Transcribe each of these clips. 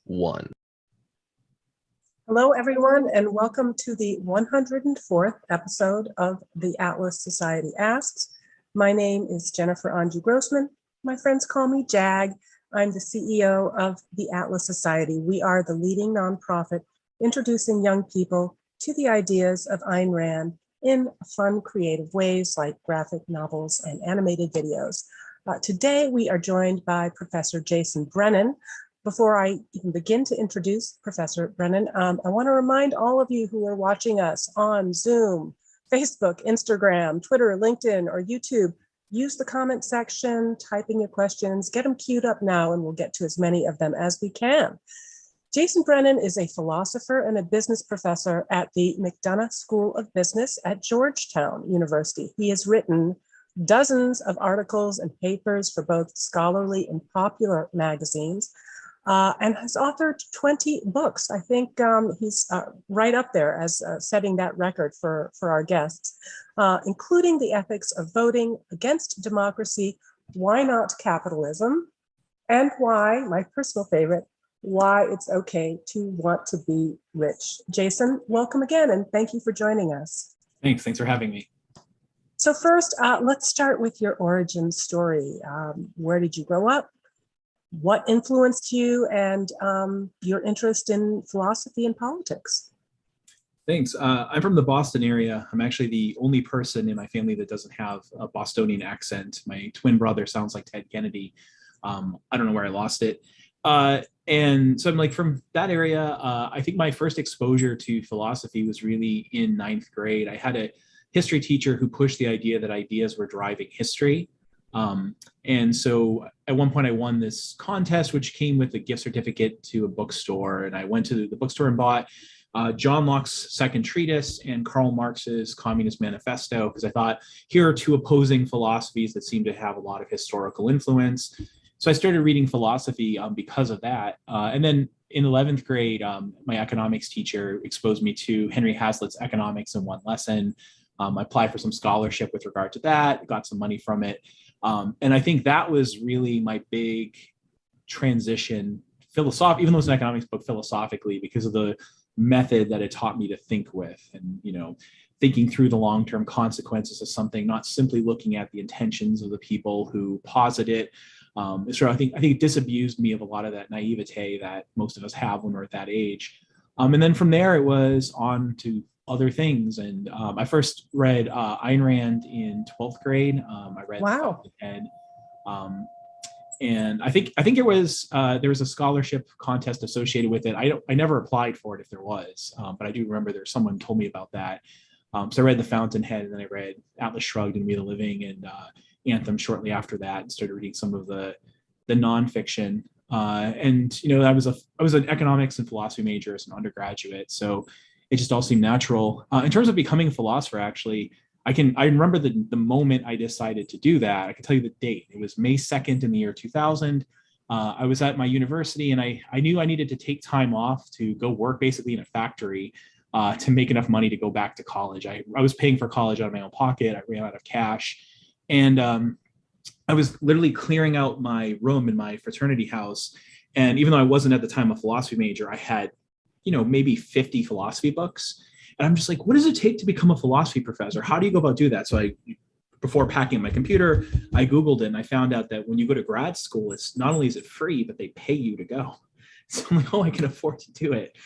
one. Hello, everyone, and welcome to the 104th episode of the Atlas Society Asks. My name is Jennifer Anju Grossman. My friends call me Jag. I'm the CEO of the Atlas Society. We are the leading nonprofit introducing young people to the ideas of Ayn Rand in fun, creative ways like graphic novels and animated videos. Today, we are joined by Professor Jason Brennan. Before I even begin to introduce Professor Brennan, I want to remind all of you who are watching us on Zoom, Facebook, Instagram, Twitter, LinkedIn, or YouTube, use the comment section, type in your questions, get them queued up now, and we'll get to as many of them as we can. Jason Brennan is a philosopher and a business professor at the McDonough School of Business at Georgetown University. He has written dozens of articles and papers for both scholarly and popular magazines, and has authored 20 books. I think he's right up there as setting that record for our guests, including The Ethics of Voting Against Democracy, Why Not Capitalism, and why, my personal favorite, Why It's Okay to Want to Be Rich. Jason, welcome again, and thank you for joining us. Thanks for having me. So first, let's start with your origin story. Where did you grow up? What influenced you and your interest in philosophy and politics? Thanks. I'm from the Boston area. I'm actually the only person in my family that doesn't have a Bostonian accent. My twin brother sounds like Ted Kennedy. I don't know where I lost it. And so I'm like from that area. I think my first exposure to philosophy was really in ninth grade. I had a history teacher who pushed the idea that ideas were driving history. And so at one point I won this contest, which came with a gift certificate to a bookstore. And I went to the bookstore and bought John Locke's Second Treatise and Karl Marx's Communist Manifesto, because I thought here are two opposing philosophies that seem to have a lot of historical influence. So I started reading philosophy because of that. And then in 11th grade, my economics teacher exposed me to Henry Hazlitt's Economics in One Lesson. I applied for some scholarship with regard to that, got some money from it. And I think that was really my big transition, even though it's an economics book, philosophically, because of the method that it taught me to think with, and thinking through the long-term consequences of something, not simply looking at the intentions of the people who posit it. So I think it disabused me of a lot of that naivete that most of us have when we're at that age. And then from there, it was on to other things. And I first read Ayn Rand in 12th grade. I read Wow. And I think it was there was a scholarship contest associated with it. I never applied for it if there was, but I do remember someone told me about that. So I read The Fountainhead, and then I read Atlas Shrugged and We the Living and Anthem shortly after that, and started reading some of the nonfiction. And I was an economics and philosophy major as an undergraduate, so it just all seemed natural. In terms of becoming a philosopher, actually, I remember the moment I decided to do that. I can tell you the date. It was May 2nd in the year 2000. I was at my university, and I knew I needed to take time off to go work basically in a factory to make enough money to go back to college. I was paying for college out of my own pocket. I ran out of cash. And I was literally clearing out my room in my fraternity house. And even though I wasn't at the time a philosophy major, I had maybe 50 philosophy books. And I'm just like, what does it take to become a philosophy professor? How do you go about doing that? So before packing my computer, I Googled it, and I found out that when you go to grad school, it's not only is it free, but they pay you to go. So I'm like, oh, I can afford to do it.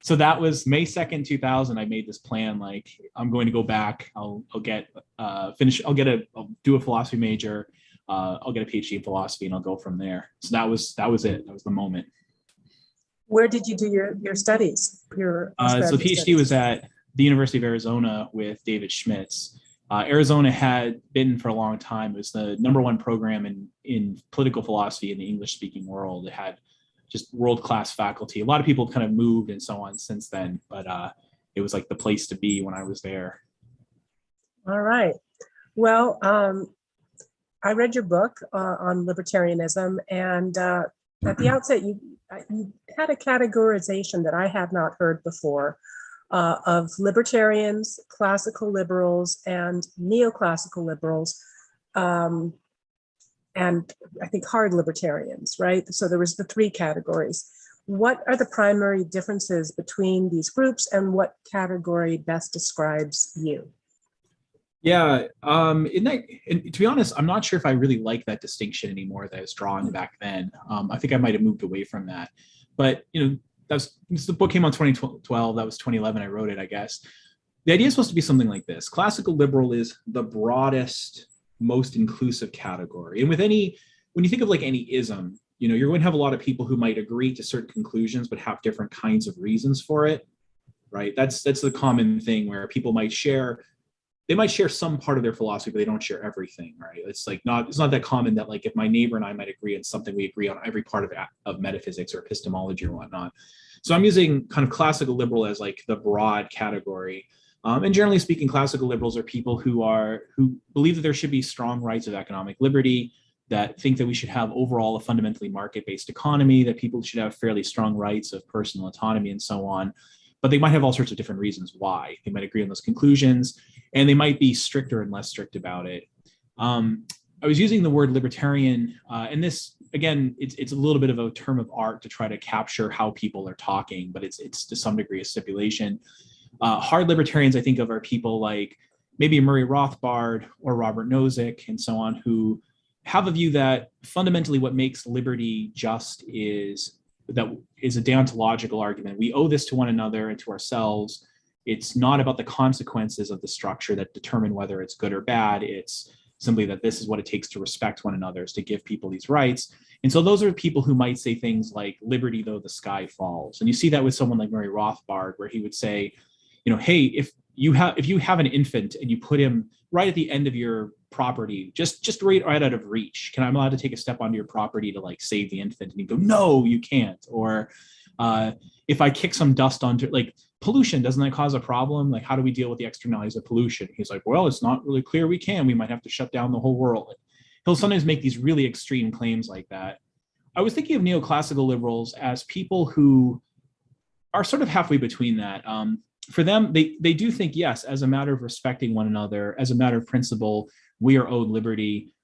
So that was May 2nd, 2000. I made this plan, like, I'm going to go back. I'll do a philosophy major. I'll get a PhD in philosophy, and I'll go from there. So that was it. That was the moment. Where did you do your studies? So PhD studies was at the University of Arizona with David Schmitz. Arizona had been for a long time. It was the #1 program in political philosophy in the English-speaking world. It had just world-class faculty. A lot of people kind of moved and so on since then, but it was like the place to be when I was there. All right. Well, I read your book on libertarianism, and at the outset, you had a categorization that I had not heard before of libertarians, classical liberals, and neoclassical liberals, and I think hard libertarians, right? So there was the three categories. What are the primary differences between these groups, and what category best describes you? Yeah, and to be honest, I'm not sure if I really like that distinction anymore that I was drawing back then. I think I might have moved away from that. But the book came out 2012. That was 2011. I wrote it, I guess. The idea is supposed to be something like this: classical liberal is the broadest, most inclusive category. And when you think of like any ism, you're going to have a lot of people who might agree to certain conclusions but have different kinds of reasons for it, right? That's the common thing where people might share some part of their philosophy, but they don't share everything, right? It's not that common that like if my neighbor and I might agree on something, we agree on every part of metaphysics or epistemology or whatnot. So I'm using kind of classical liberal as like the broad category. And generally speaking, classical liberals are people who believe that there should be strong rights of economic liberty, that think that we should have overall a fundamentally market-based economy, that people should have fairly strong rights of personal autonomy and so on. But they might have all sorts of different reasons why. They might agree on those conclusions, and they might be stricter and less strict about it. I was using the word libertarian, and this, again, it's a little bit of a term of art to try to capture how people are talking, but it's to some degree a stipulation. Hard libertarians, I think of, are people like maybe Murray Rothbard or Robert Nozick and so on, who have a view that fundamentally what makes liberty just is a deontological argument. We owe this to one another and to ourselves. It's not about the consequences of the structure that determine whether it's good or bad. It's simply that this is what it takes to respect one another, is to give people these rights. And so those are people who might say things like liberty though the sky falls. And you see that with someone like Murray Rothbard, where he would say, hey, if you have an infant and you put him right at the end of your property, just right out of reach, can I allowed to take a step onto your property to like save the infant? And you go, no, you can't. Or if I kick some dust onto, like, pollution, doesn't that cause a problem? Like, how do we deal with the externalities of pollution? He's like, well, it's not really clear we can. We might have to shut down the whole world. He'll sometimes make these really extreme claims like that. I was thinking of neoclassical liberals as people who are sort of halfway between that. For them, they do think, yes, as a matter of respecting one another, as a matter of principle, we are owed liberty.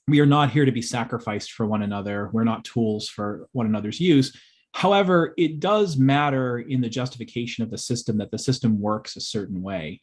We are not here to be sacrificed for one another. We're not tools for one another's use. However, it does matter in the justification of the system that the system works a certain way.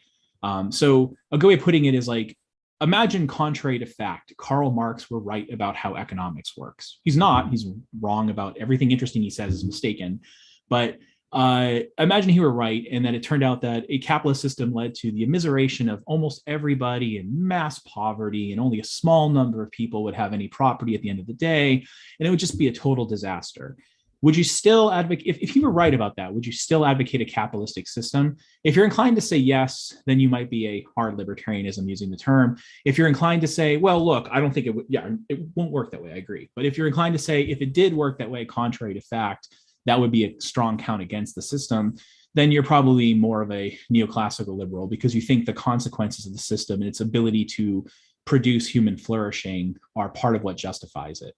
So a good way of putting it is like, imagine contrary to fact, Karl Marx were right about how economics works. He's not. He's wrong about everything interesting he says is mistaken. But imagine he were right, and that it turned out that a capitalist system led to the immiseration of almost everybody and mass poverty, and only a small number of people would have any property at the end of the day, and it would just be a total disaster. Would you still advocate, if you were right about that, would you still advocate a capitalistic system? If you're inclined to say yes, then you might be a hard libertarianism using the term. If you're inclined to say, well, look, I don't think it would, it won't work that way, I agree. But if you're inclined to say, if it did work that way, contrary to fact, that would be a strong count against the system, then you're probably more of a neoclassical liberal, because you think the consequences of the system and its ability to produce human flourishing are part of what justifies it.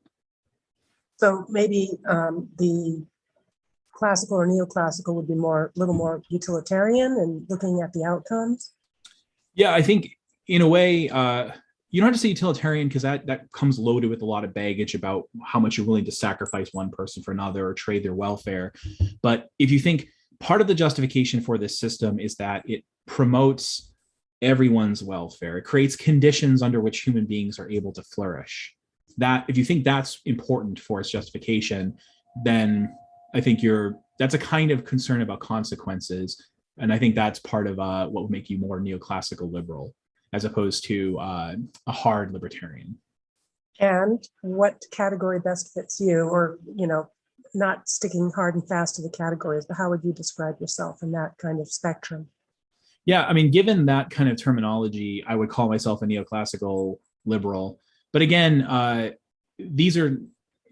So maybe the classical or neoclassical would be a little more utilitarian and looking at the outcomes. Yeah, I think in a way, you don't have to say utilitarian, because that comes loaded with a lot of baggage about how much you're willing to sacrifice one person for another or trade their welfare. But if you think part of the justification for this system is that it promotes everyone's welfare, it creates conditions under which human beings are able to flourish. That, if you think that's important for its justification, then I think that's a kind of concern about consequences. And I think that's part of what would make you more neoclassical liberal, as opposed to a hard libertarian. And what category best fits you? Or, not sticking hard and fast to the categories, but how would you describe yourself in that kind of spectrum? Yeah, I mean, given that kind of terminology, I would call myself a neoclassical liberal. But again, these are,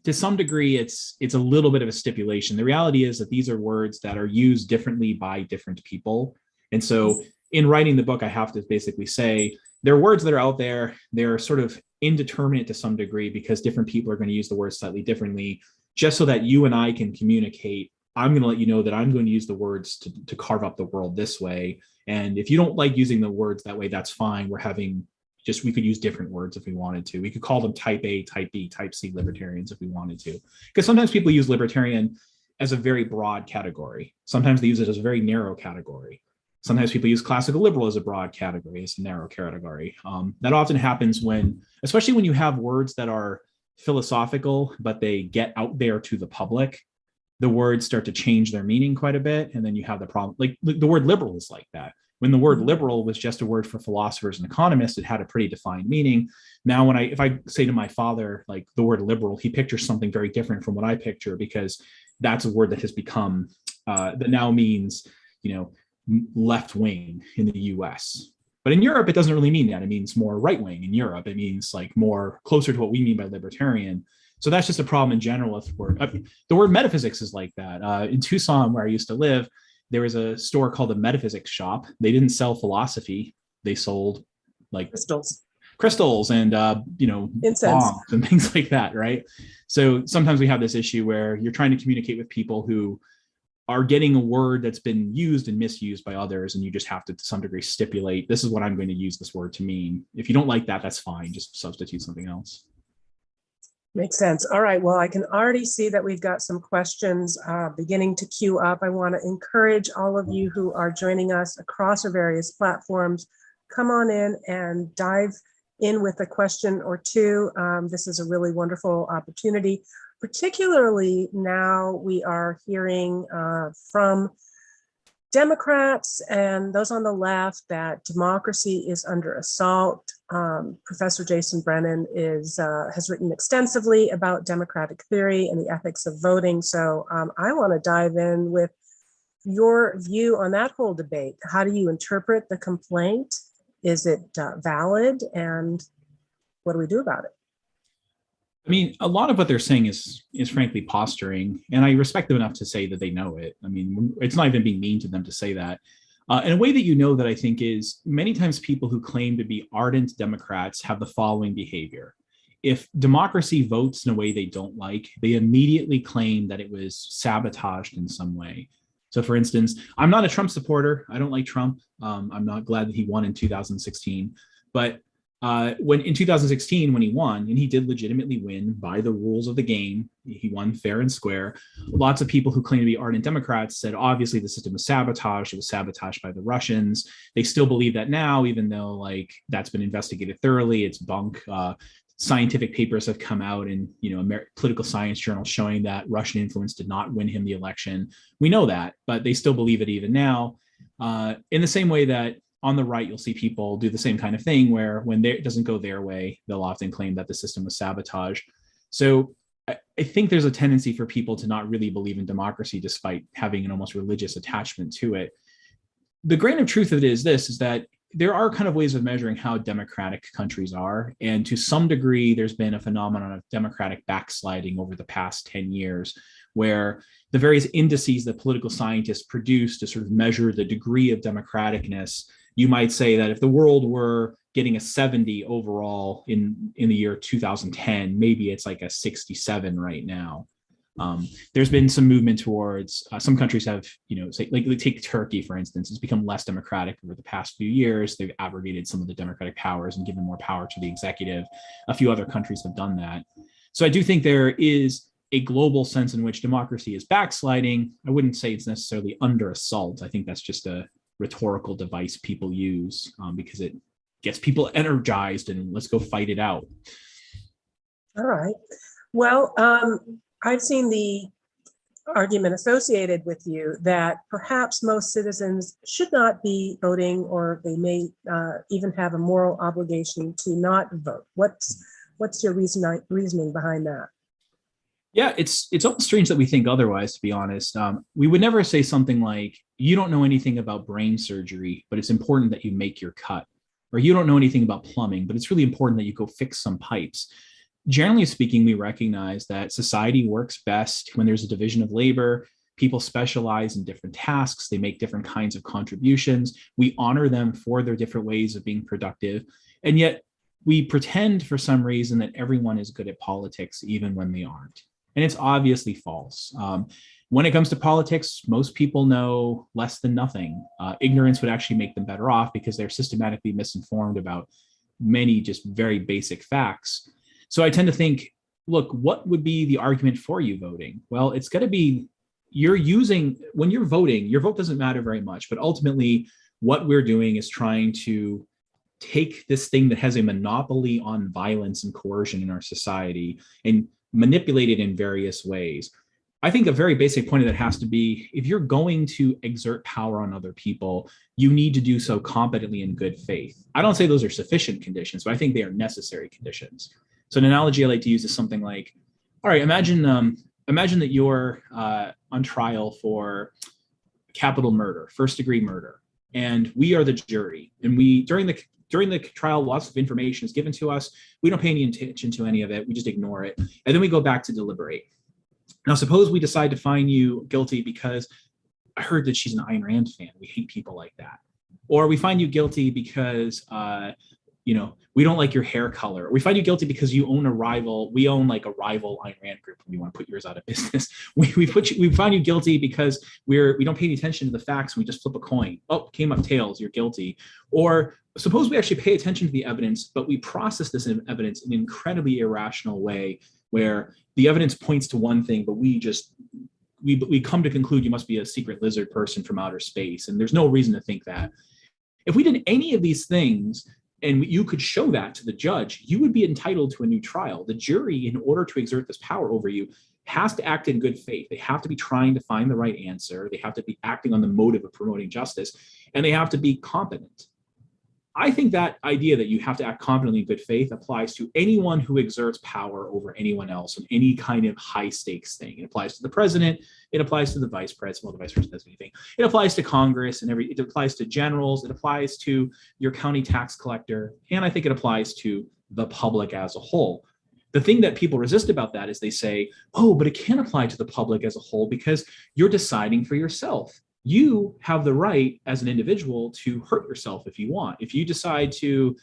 to some degree, it's a little bit of a stipulation. The reality is that these are words that are used differently by different people. And so in writing the book, I have to basically say, there are words that are out there. They're sort of indeterminate to some degree, because different people are going to use the words slightly differently, just so that you and I can communicate. I'm going to let you know that I'm going to use the words to carve up the world this way. And if you don't like using the words that way, that's fine. We're having Just we could use different words if we wanted to. We could call them type A, type B, type C libertarians if we wanted to. Because sometimes people use libertarian as a very broad category. Sometimes they use it as a very narrow category. Sometimes people use classical liberal as a broad category, as a narrow category. That often happens when, especially when you have words that are philosophical, but they get out there to the public, the words start to change their meaning quite a bit. And then you have the problem, like the word liberal is like that. When the word liberal was just a word for philosophers and economists, it had a pretty defined meaning. Now, if I say to my father, like the word liberal, he pictures something very different from what I picture, because that's a word that has become, that now means, left wing in the US. But in Europe, it doesn't really mean that. It means more right wing. In Europe, it means like more closer to what we mean by libertarian. So that's just a problem in general with the word metaphysics is like that. In Tucson, where I used to live, there was a store called the Metaphysics Shop. They didn't sell philosophy. They sold like crystals and, incense bombs and things like that, right? So sometimes we have this issue where you're trying to communicate with people who are getting a word that's been used and misused by others, and you just have to some degree stipulate, this is what I'm going to use this word to mean. If you don't like that, that's fine. Just substitute something else. Makes sense. All right. Well, I can already see that we've got some questions beginning to queue up. I want to encourage all of you who are joining us across our various platforms, come on in and dive in with a question or two. This is a really wonderful opportunity, particularly now we are hearing from Democrats and those on the left that democracy is under assault. Professor Jason Brennan has written extensively about democratic theory and the ethics of voting. So I want to dive in with your view on that whole debate. How do you interpret the complaint? Is it valid? And what do we do about it? I mean, a lot of what they're saying is frankly posturing, and I respect them enough to say that they know it. I mean, it's not even being mean to them to say that. In a way that that I think is many times people who claim to be ardent Democrats have the following behavior. If democracy votes in a way they don't like, they immediately claim that it was sabotaged in some way. So for instance, I'm not a Trump supporter. I don't like Trump. I'm not glad that he won in 2016, but when in 2016, when he won, and he did legitimately win by the rules of the game, he won fair and square. Lots of people who claim to be ardent Democrats said, obviously, the system was sabotaged. It was sabotaged by the Russians. They still believe that now, even though like that's been investigated thoroughly. It's bunk. Scientific papers have come out in political science journals showing that Russian influence did not win him the election. We know that, but they still believe it even now. In the same way that on the right, you'll see people do the same kind of thing where when it doesn't go their way, they'll often claim that the system was sabotaged. So I think there's a tendency for people to not really believe in democracy despite having an almost religious attachment to it. The grain of truth of it is this, is that there are kind of ways of measuring how democratic countries are. And to some degree, there's been a phenomenon of democratic backsliding over the past 10 years, where the various indices that political scientists produce to sort of measure the degree of democraticness, you might say that if the world were getting a 70 overall in the year 2010, maybe it's like a 67 right now. There's been some movement towards some countries have, say, like take Turkey, for instance, it's become less democratic over the past few years. They've abrogated some of the democratic powers and given more power to the executive. A few other countries have done that. So I do think there is a global sense in which democracy is backsliding. I wouldn't say it's necessarily under assault. I think that's just a rhetorical device people use because it gets people energized and let's go fight it out. All right. Well, I've seen the argument associated with you that perhaps most citizens should not be voting, or they may even have a moral obligation to not vote. What's your reasoning behind that? Yeah, it's almost strange that we think otherwise, to be honest. We would never say something like, you don't know anything about brain surgery, but it's important that you make your cut. Or you don't know anything about plumbing, but it's really important that you go fix some pipes. Generally speaking, we recognize that society works best when there's a division of labor. People specialize in different tasks. They make different kinds of contributions. We honor them for their different ways of being productive. And yet we pretend for some reason that everyone is good at politics, even when they aren't. And it's obviously false. When it comes to politics, most people know less than nothing. Ignorance would actually make them better off because they're systematically misinformed about many just very basic facts. So I tend to think, look, what would be the argument for you voting? Well, it's got to be when you're voting, your vote doesn't matter very much, but ultimately what we're doing is trying to take this thing that has a monopoly on violence and coercion in our society and manipulate it in various ways. I think a very basic point of that has to be, if you're going to exert power on other people, you need to do so competently in good faith. I don't say those are sufficient conditions, but I think they are necessary conditions. So an analogy I like to use is something like, all right, imagine that you're on trial for capital murder, first degree murder, and we are the jury. And during the trial, lots of information is given to us. We don't pay any attention to any of it. We just ignore it. And then we go back to deliberate. Now, suppose we decide to find you guilty because I heard that she's an Ayn Rand fan. We hate people like that. Or we find you guilty because, we don't like your hair color. Or we find you guilty because you own a rival. We own like a rival Ayn Rand group and we want to put yours out of business. We find you guilty because we don't pay any attention to the facts. We just flip a coin. Oh, came up tails, you're guilty. Or suppose we actually pay attention to the evidence, but we process this evidence in an incredibly irrational way where the evidence points to one thing, but we come to conclude you must be a secret lizard person from outer space. And there's no reason to think that. If we did any of these things and you could show that to the judge, you would be entitled to a new trial. The jury, in order to exert this power over you, has to act in good faith. They have to be trying to find the right answer. They have to be acting on the motive of promoting justice, and they have to be competent. I think that idea that you have to act competently in good faith applies to anyone who exerts power over anyone else on any kind of high stakes thing. It applies to the president. It applies to the vice president. Well, the vice president doesn't do anything. It applies to Congress and it applies to generals. It applies to your county tax collector. And I think it applies to the public as a whole. The thing that people resist about that is they say, oh, but it can't apply to the public as a whole because you're deciding for yourself. You have the right as an individual to hurt yourself if you want. If you decide to,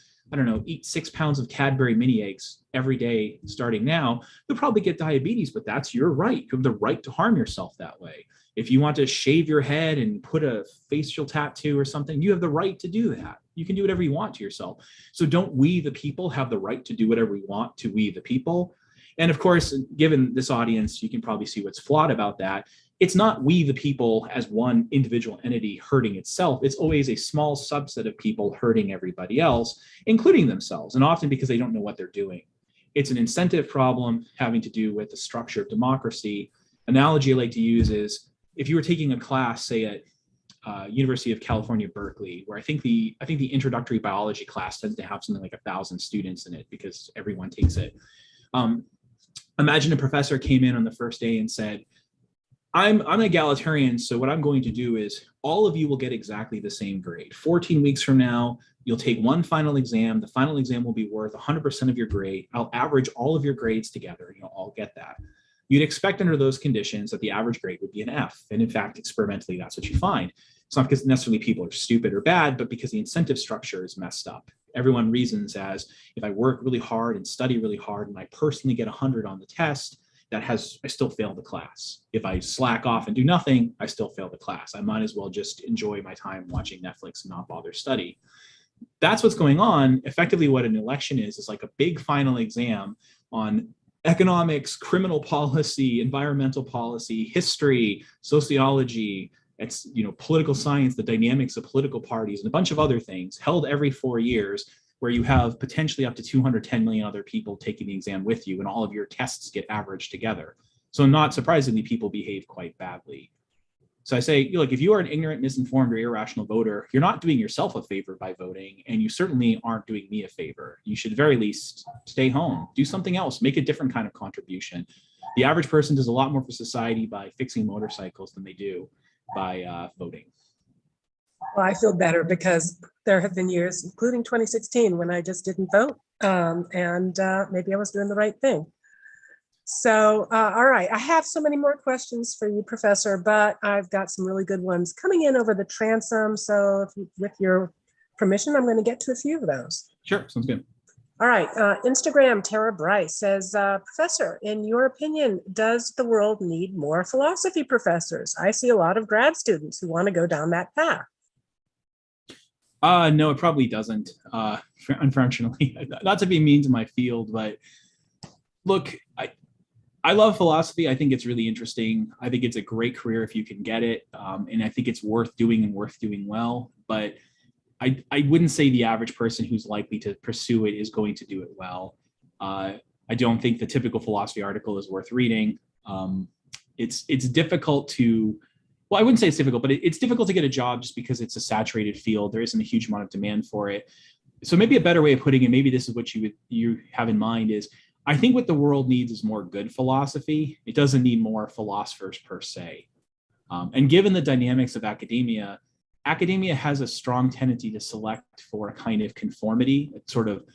eat 6 pounds of Cadbury mini eggs every day starting now, you'll probably get diabetes, but that's your right. You have the right to harm yourself that way. If you want to shave your head and put a facial tattoo or something, you have the right to do that. You can do whatever you want to yourself. So don't we, the people, have the right to do whatever we want to we, the people? And of course, given this audience, you can probably see what's flawed about that. It's not we, the people, as one individual entity hurting itself. It's always a small subset of people hurting everybody else, including themselves, and often because they don't know what they're doing. It's an incentive problem having to do with the structure of democracy. Analogy I like to use is if you were taking a class, say at University of California, Berkeley, where I think the introductory biology class tends to have something like 1,000 students in it because everyone takes it. Imagine a professor came in on the first day and said, I'm an egalitarian, so what I'm going to do is all of you will get exactly the same grade. 14 weeks from now, you'll take one final exam. The final exam will be worth 100% of your grade. I'll average all of your grades together. You'll all get that. You'd expect under those conditions that the average grade would be an F. And in fact, experimentally, that's what you find. It's not because necessarily people are stupid or bad, but because the incentive structure is messed up. Everyone reasons as, if I work really hard and study really hard and I personally get 100 on the test, I still fail the class. If I slack off and do nothing, I still fail the class. I might as well just enjoy my time watching Netflix and not bother study. That's what's going on. Effectively, what an election is like a big final exam on economics, criminal policy, environmental policy, history, sociology, it's political science, the dynamics of political parties, and a bunch of other things held every 4 years, where you have potentially up to 210 million other people taking the exam with you, and all of your tests get averaged together. So not surprisingly, people behave quite badly. So I say, look, if you are an ignorant, misinformed, or irrational voter, you're not doing yourself a favor by voting, and you certainly aren't doing me a favor. You should at the very least stay home, do something else, make a different kind of contribution. The average person does a lot more for society by fixing motorcycles than they do by voting. Well, I feel better because there have been years, including 2016, when I just didn't vote, and maybe I was doing the right thing. So, all right, I have so many more questions for you, Professor, but I've got some really good ones coming in over the transom. So with your permission, I'm going to get to a few of those. Sure, sounds good. All right, Instagram, Tara Bryce says, Professor, in your opinion, does the world need more philosophy professors? I see a lot of grad students who want to go down that path. No, it probably doesn't. Unfortunately, not to be mean to my field, but look, I love philosophy. I think it's really interesting. I think it's a great career if you can get it, and I think it's worth doing and worth doing well. But I wouldn't say the average person who's likely to pursue it is going to do it well. I don't think the typical philosophy article is worth reading. It's difficult to, well, I wouldn't say it's difficult, but it's difficult to get a job just because it's a saturated field. There isn't a huge amount of demand for it. So maybe a better way of putting it, maybe this is what you have in mind, is I think what the world needs is more good philosophy. It doesn't need more philosophers per se. And given the dynamics of academia, academia has a strong tendency to select for a kind of conformity. It's sort of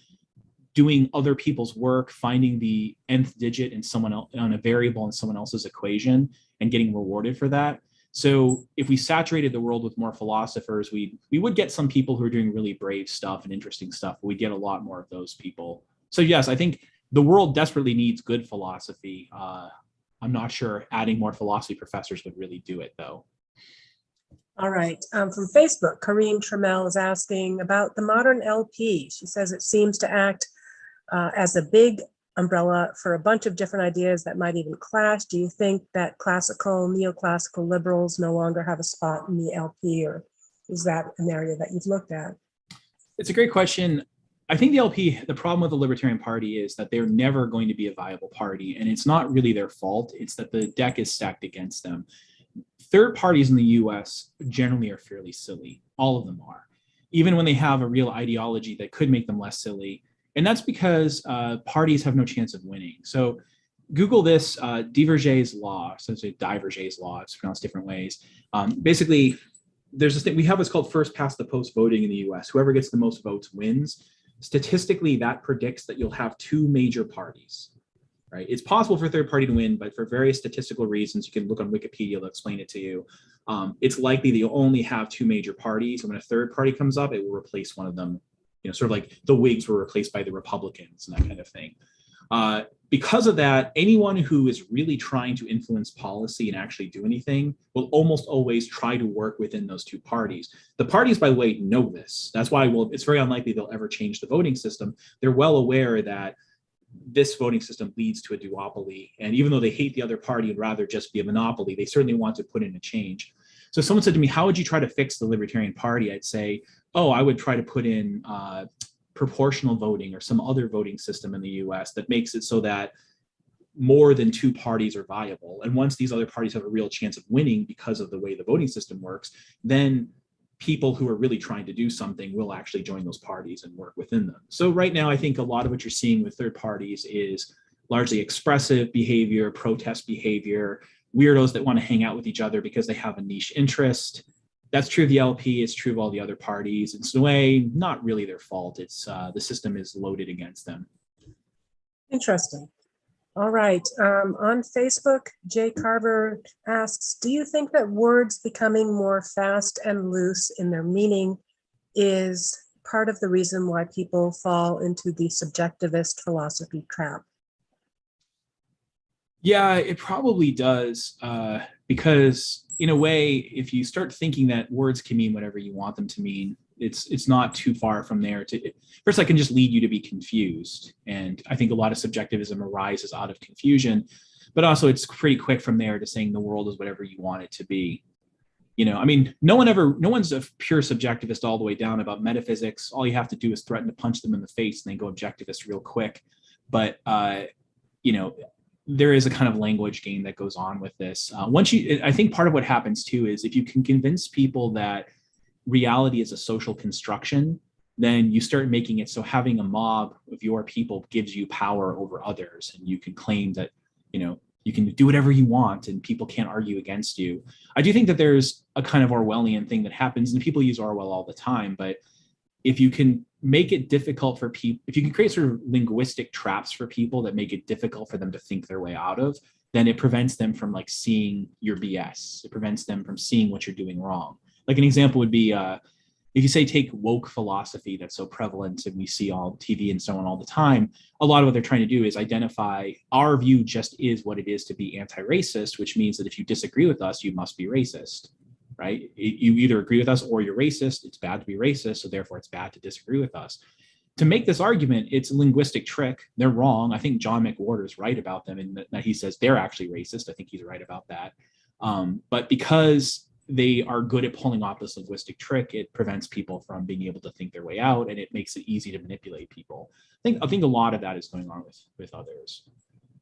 doing other people's work, finding the nth digit in someone else, on a variable in someone else's equation, and getting rewarded for that. So if we saturated the world with more philosophers, we would get some people who are doing really brave stuff and interesting stuff. We'd get a lot more of those people. So yes, I think the world desperately needs good philosophy. I'm not sure adding more philosophy professors would really do it, though. All right. From Facebook, Kareem Trammell is asking about the modern LP. She says it seems to act as a big umbrella for a bunch of different ideas that might even clash. Do you think that classical, neoclassical liberals no longer have a spot in the LP, or is that an area that you've looked at? It's a great question. I think the LP, the problem with the Libertarian Party is that they're never going to be a viable party, and it's not really their fault. It's that the deck is stacked against them. Third parties in the US generally are fairly silly. All of them are, even when they have a real ideology that could make them less silly. And that's because parties have no chance of winning. So Google this, Diverger's law, essentially Diverger's law, it's pronounced different ways. Basically, there's this thing, we have what's called first past the post voting in the US. Whoever gets the most votes wins. Statistically, that predicts that you'll have two major parties. Right? It's possible for a third party to win, but for various statistical reasons, you can look on Wikipedia, they'll explain it to you. It's likely that you'll only have two major parties. And when a third party comes up, it will replace one of them, sort of like the Whigs were replaced by the Republicans and that kind of thing. Because of that, anyone who is really trying to influence policy and actually do anything will almost always try to work within those two parties. The parties, by the way, know this. That's why, it's very unlikely they'll ever change the voting system. They're well aware that this voting system leads to a duopoly. And even though they hate the other party and rather just be a monopoly, they certainly want to put in a change. So if someone said to me, how would you try to fix the Libertarian Party? I'd say, I would try to put in proportional voting or some other voting system in the US that makes it so that more than two parties are viable. And once these other parties have a real chance of winning because of the way the voting system works, then people who are really trying to do something will actually join those parties and work within them. So right now, I think a lot of what you're seeing with third parties is largely expressive behavior, protest behavior, weirdos that want to hang out with each other because they have a niche interest. That's true of the LP, it's true of all the other parties. It's in a way, not really their fault. It's the system is loaded against them. Interesting. All right. On Facebook, Jay Carver asks, do you think that words becoming more fast and loose in their meaning is part of the reason why people fall into the subjectivist philosophy trap? Yeah, it probably does. Because in a way, if you start thinking that words can mean whatever you want them to mean, it's not too far from there. First, I can just lead you to be confused. And I think a lot of subjectivism arises out of confusion, but also it's pretty quick from there to saying the world is whatever you want it to be. No one's a pure subjectivist all the way down about metaphysics. All you have to do is threaten to punch them in the face and they go objectivist real quick. But, there is a kind of language game that goes on with this. I think part of what happens too is if you can convince people that reality is a social construction, then you start making it so having a mob of your people gives you power over others, and you can claim that, you can do whatever you want and people can't argue against you. I do think that there's a kind of Orwellian thing that happens, and people use Orwell all the time, but if you can make it difficult for people, if you can create sort of linguistic traps for people that make it difficult for them to think their way out of, then it prevents them from seeing your BS. It prevents them from seeing what you're doing wrong. Like an example would be, if you say take woke philosophy that's so prevalent and we see on TV and so on all the time, a lot of what they're trying to do is identify our view just is what it is to be anti-racist, which means that if you disagree with us, you must be racist. right? You either agree with us or you're racist. It's bad to be racist, so therefore it's bad to disagree with us. To make this argument, it's a linguistic trick. They're wrong. I think John McWhorter is right about them in that he says they're actually racist. I think he's right about that. But because they are good at pulling off this linguistic trick, it prevents people from being able to think their way out, and it makes it easy to manipulate people. I think a lot of that is going on with others.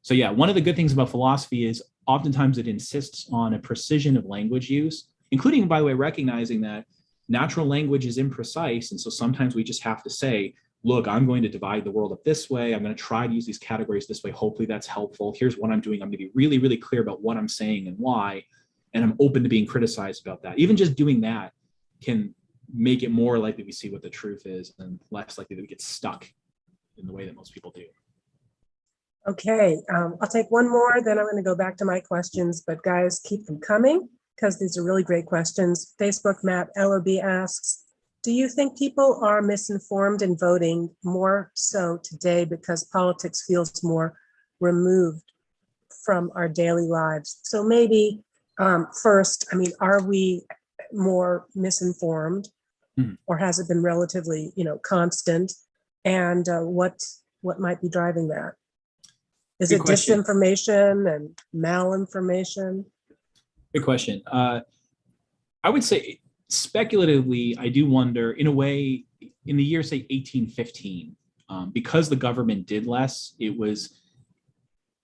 So yeah, one of the good things about philosophy is oftentimes it insists on a precision of language use, including, by the way, recognizing that natural language is imprecise. And so sometimes we just have to say, look, I'm going to divide the world up this way. I'm going to try to use these categories this way. Hopefully that's helpful. Here's what I'm doing. I'm going to be really, really clear about what I'm saying and why. And I'm open to being criticized about that. Even just doing that can make it more likely we see what the truth is and less likely that we get stuck in the way that most people do. Okay, I'll take one more, then I'm going to go back to my questions, but guys, keep them coming because these are really great questions. Facebook Matt LOB asks, do you think people are misinformed in voting more so today because politics feels more removed from our daily lives? So maybe first, I mean, are we more misinformed or has it been relatively, constant? And what might be driving that? Is Good it question. disinformation and malinformation? Good question. I would say speculatively, I do wonder, in a way, in the year, say, 1815, because the government did less, it was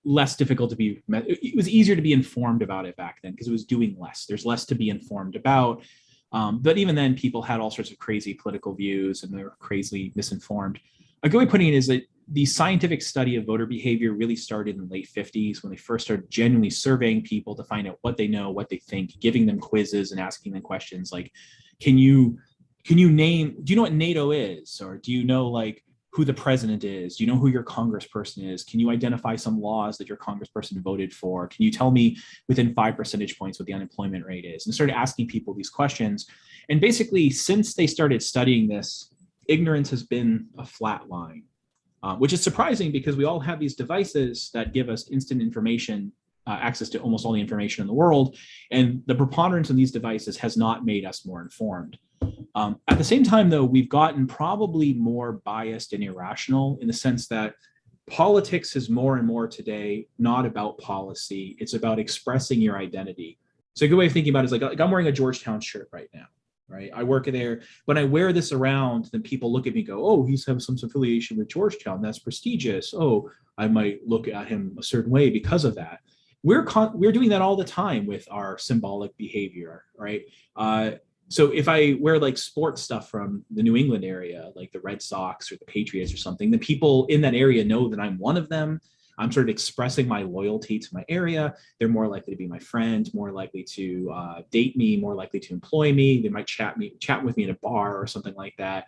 less difficult to be, it was easier to be informed about it back then because it was doing less. There's less to be informed about. But even then, people had all sorts of crazy political views and they were crazily misinformed. A good way of putting it is that the scientific study of voter behavior really started in the late 50s when they first started genuinely surveying people to find out what they know, what they think, giving them quizzes and asking them questions like, do you know what NATO is? Or do you know like who the president is? Do you know who your congressperson is? Can you identify some laws that your congressperson voted for? Can you tell me within 5 percentage points what the unemployment rate is? And started asking people these questions. And basically, since they started studying this, ignorance has been a flat line. Which is surprising because we all have these devices that give us instant information, access to almost all the information in the world. And the preponderance of these devices has not made us more informed. At the same time, though, we've gotten probably more biased and irrational in the sense that politics is more and more today not about policy. It's about expressing your identity. So a good way of thinking about it is like I'm wearing a Georgetown shirt right now. Right. I work there. When I wear this around, then people look at me and go, oh, he's have some affiliation with Georgetown. That's prestigious. Oh, I might look at him a certain way because of that. We're doing that all the time with our symbolic behavior. Right. So if I wear like sports stuff from the New England area, like the Red Sox or the Patriots or something, then people in that area know that I'm one of them. I'm sort of expressing my loyalty to my area. They're more likely to be my friend, more likely to date me, more likely to employ me. They might chat with me in a bar or something like that.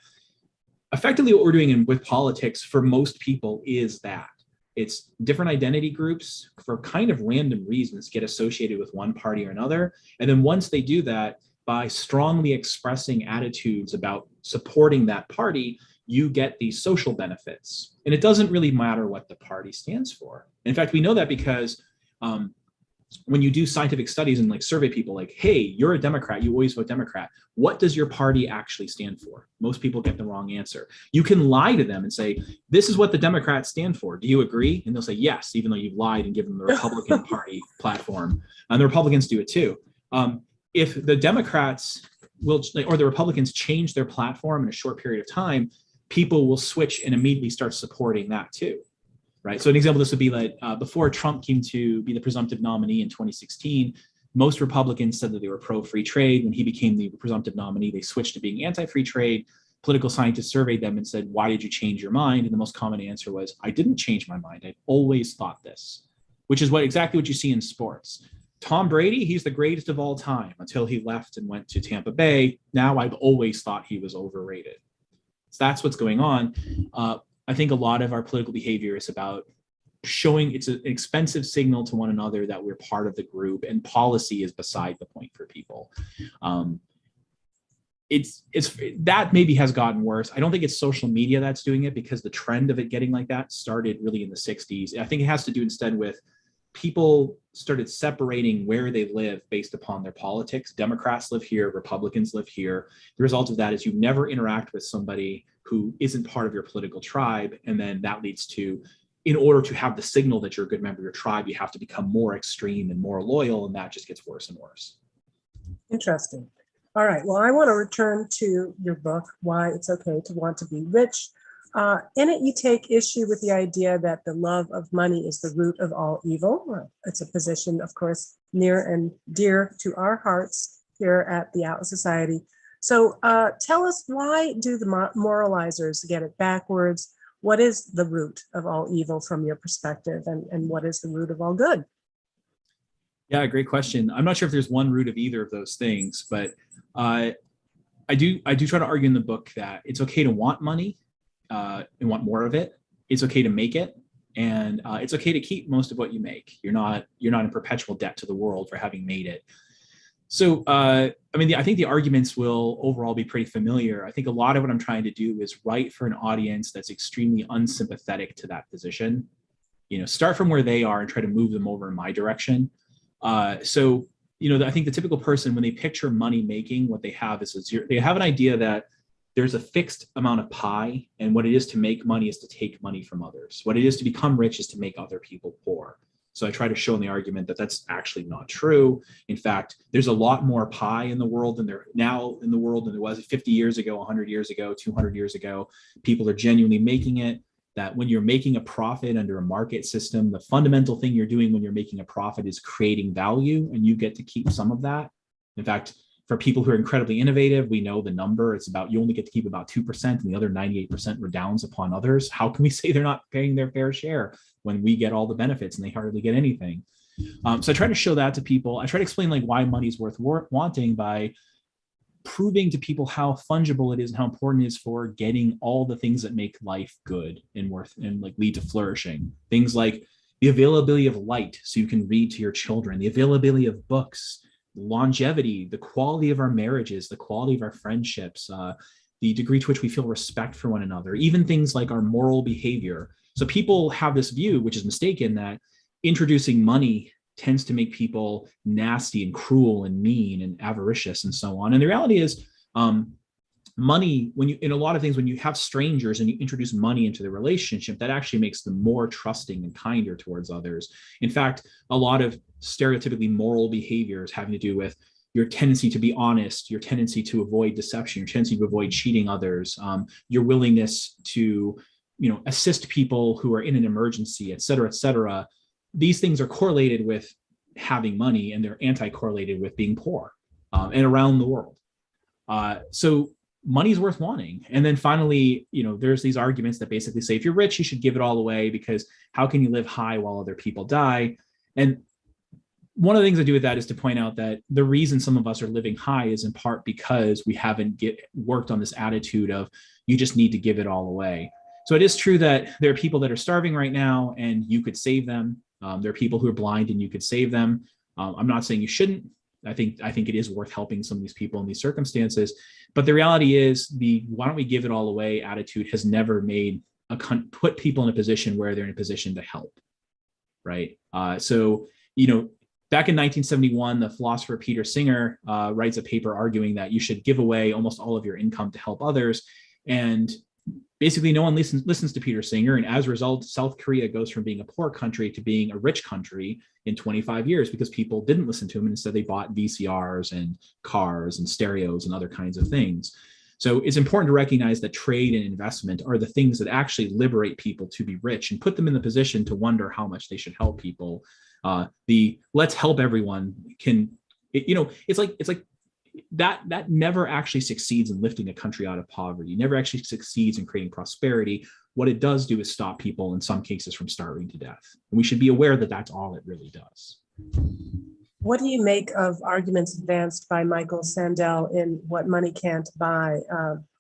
Effectively, what we're doing with politics for most people is that. It's different identity groups for kind of random reasons get associated with one party or another. And then once they do that, by strongly expressing attitudes about supporting that party, you get these social benefits. And it doesn't really matter what the party stands for. In fact, we know that because when you do scientific studies and like survey people like, hey, you're a Democrat, you always vote Democrat. What does your party actually stand for? Most people get the wrong answer. You can lie to them and say, this is what the Democrats stand for. Do you agree? And they'll say, yes, even though you've lied and given them the Republican Party platform. And the Republicans do it too. If the Democrats or the Republicans change their platform in a short period of time, people will switch and immediately start supporting that too, right? So an example of this would be like before Trump came to be the presumptive nominee in 2016, most Republicans said that they were pro-free trade. When he became the presumptive nominee, they switched to being anti-free trade. Political scientists surveyed them and said, why did you change your mind? And the most common answer was, I didn't change my mind. I've always thought this, which is exactly what you see in sports. Tom Brady, he's the greatest of all time until he left and went to Tampa Bay. Now I've always thought he was overrated. So that's what's going on. I think a lot of our political behavior is about showing it's an expensive signal to one another that we're part of the group, and policy is beside the point for people. It's that maybe has gotten worse. I don't think it's social media that's doing it because the trend of it getting like that started really in the 60s. I think it has to do instead with people started separating where they live based upon their politics. Democrats live here, Republicans live here. The result of that is you never interact with somebody who isn't part of your political tribe. And then that leads to, in order to have the signal that you're a good member of your tribe, you have to become more extreme and more loyal. And that just gets worse and worse. Interesting. All right. Well, I want to return to your book, Why It's Okay to Want to Be Rich. In it, you take issue with the idea that the love of money is the root of all evil. It's a position, of course, near and dear to our hearts here at the Altas Society. So tell us, why do the moralizers get it backwards? What is the root of all evil from your perspective, and what is the root of all good? Yeah, great question. I'm not sure if there's one root of either of those things, but I do try to argue in the book that it's okay to want money and want more of it. It's okay to make it, and it's okay to keep most of what you make. You're not in perpetual debt to the world for having made it. So, I think the arguments will overall be pretty familiar. I think a lot of what I'm trying to do is write for an audience that's extremely unsympathetic to that position. Start from where they are and try to move them over in my direction. I think the typical person, when they picture money making, what they have is they have an idea that there's a fixed amount of pie, and what it is to make money is to take money from others. What it is to become rich is to make other people poor. So I try to show in the argument that that's actually not true. In fact, there's a lot more pie in the world than there was 50 years ago, 100 years ago, 200 years ago. People are genuinely making it. That when you're making a profit under a market system, the fundamental thing you're doing when you're making a profit is creating value, and you get to keep some of that. In fact, for people who are incredibly innovative, we know the number. It's about, you only get to keep about 2%, and the other 98% redounds upon others. How can we say they're not paying their fair share when we get all the benefits and they hardly get anything? So I try to show that to people. I try to explain why money is worth wanting by proving to people how fungible it is and how important it is for getting all the things that make life good and lead to flourishing. Things like the availability of light so you can read to your children, the availability of books, longevity, the quality of our marriages, the quality of our friendships, the degree to which we feel respect for one another, even things like our moral behavior. So people have this view, which is mistaken, that introducing money tends to make people nasty and cruel and mean and avaricious and so on. And the reality is, money, in a lot of things, when you have strangers and you introduce money into the relationship, that actually makes them more trusting and kinder towards others. In fact, a lot of stereotypically moral behaviors having to do with your tendency to be honest, your tendency to avoid deception, your tendency to avoid cheating others, your willingness to, assist people who are in an emergency, et cetera, et cetera. These things are correlated with having money, and they're anti-correlated with being poor, and around the world. So money's worth wanting. And then finally, there's these arguments that basically say, if you're rich, you should give it all away, because how can you live high while other people die? And one of the things I do with that is to point out that the reason some of us are living high is in part because we haven't worked on this attitude of, you just need to give it all away. So it is true that there are people that are starving right now and you could save them. There are people who are blind and you could save them. I'm not saying you shouldn't. I think it is worth helping some of these people in these circumstances. But the reality is, the why don't we give it all away attitude has never put people in a position where they're in a position to help, right? Back in 1971, the philosopher Peter Singer writes a paper arguing that you should give away almost all of your income to help others. And basically, no one listens to Peter Singer. And as a result, South Korea goes from being a poor country to being a rich country in 25 years because people didn't listen to him. And instead, they bought VCRs and cars and stereos and other kinds of things. So it's important to recognize that trade and investment are the things that actually liberate people to be rich and put them in the position to wonder how much they should help people. Let's help everyone it's like that never actually succeeds in lifting a country out of poverty. It never actually succeeds in creating prosperity. What it does do is stop people in some cases from starving to death. And we should be aware that that's all it really does. What do you make of arguments advanced by Michael Sandel in What Money Can't Buy?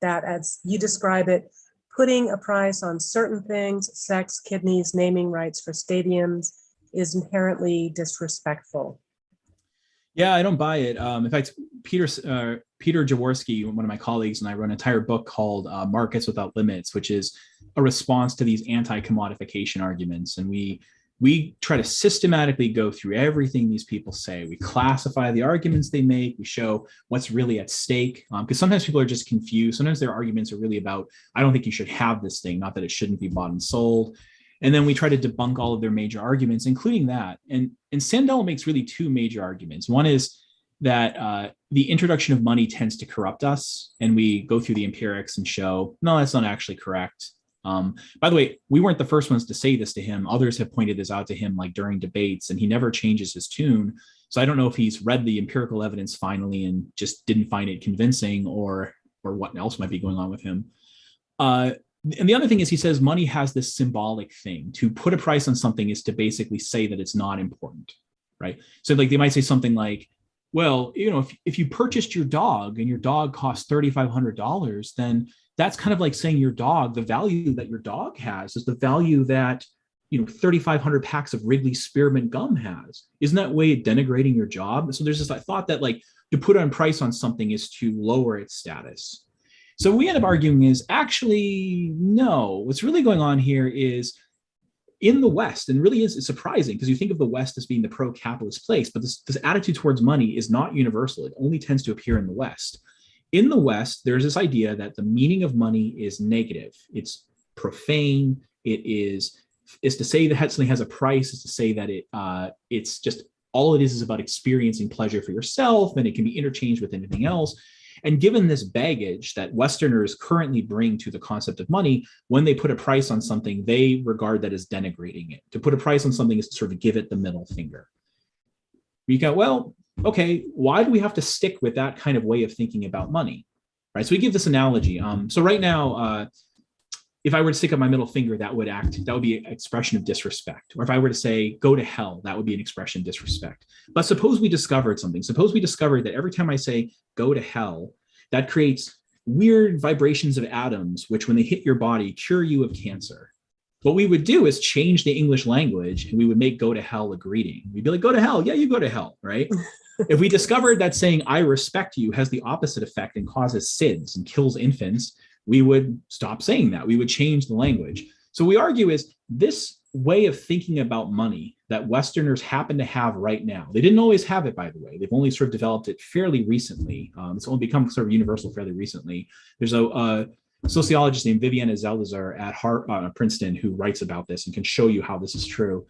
That, as you describe it, putting a price on certain things, sex, kidneys, naming rights for stadiums, is inherently disrespectful. Yeah, I don't buy it. In fact, Peter Jaworski, one of my colleagues, and I wrote an entire book called Markets Without Limits, which is a response to these anti-commodification arguments. And we we try to systematically go through everything these people say. We classify the arguments they make. We show what's really at stake. Because sometimes people are just confused. Sometimes their arguments are really about, I don't think you should have this thing, not that it shouldn't be bought and sold. And then we try to debunk all of their major arguments, including that. And Sandel makes really two major arguments. One is that the introduction of money tends to corrupt us. And we go through the empirics and show, no, that's not actually correct. By the way, we weren't the first ones to say this to him. Others have pointed this out to him, like during debates, and he never changes his tune. So I don't know if he's read the empirical evidence finally and just didn't find it convincing, or what else might be going on with him. And the other thing is, he says money has this symbolic thing. To put a price on something is to basically say that it's not important, right? So like they might say something like, well, you know, if you purchased your dog and your dog cost $3,500, then that's kind of like saying your dog, the value that your dog has is the value that, you know, 3,500 packs of Wrigley Spearmint gum has. Isn't that way of denigrating your job? So there's this thought that like to put a price on something is to lower its status. So what we end up arguing is actually, no, what's really going on here is in the West, and really is surprising because you think of the West as being the pro-capitalist place, but this attitude towards money is not universal. It only tends to appear in the West. In the West, there's this idea that the meaning of money is negative. It's profane. It is to say that something has a price, is to say that it's just all it is about experiencing pleasure for yourself, and it can be interchanged with anything else. And given this baggage that Westerners currently bring to the concept of money, when they put a price on something, they regard that as denigrating it. To put a price on something is to sort of give it the middle finger. You go, well, okay, why do we have to stick with that kind of way of thinking about money? Right. So we give this analogy. So right now, if I were to stick up my middle finger, that would be an expression of disrespect. Or if I were to say, go to hell, that would be an expression of disrespect. But suppose we discovered something. Suppose we discovered that every time I say, go to hell, that creates weird vibrations of atoms, which when they hit your body, cure you of cancer. What we would do is change the English language, and we would make go to hell a greeting. We'd be like, go to hell. Yeah, you go to hell, right? If we discovered that saying, I respect you, has the opposite effect and causes SIDS and kills infants, we would stop saying that. We would change the language. So we argue is this way of thinking about money that Westerners happen to have right now. They didn't always have it, by the way. They've only sort of developed it fairly recently. It's only become sort of universal fairly recently. There's a sociologist named Viviana Zalazar at Princeton who writes about this and can show you how this is true.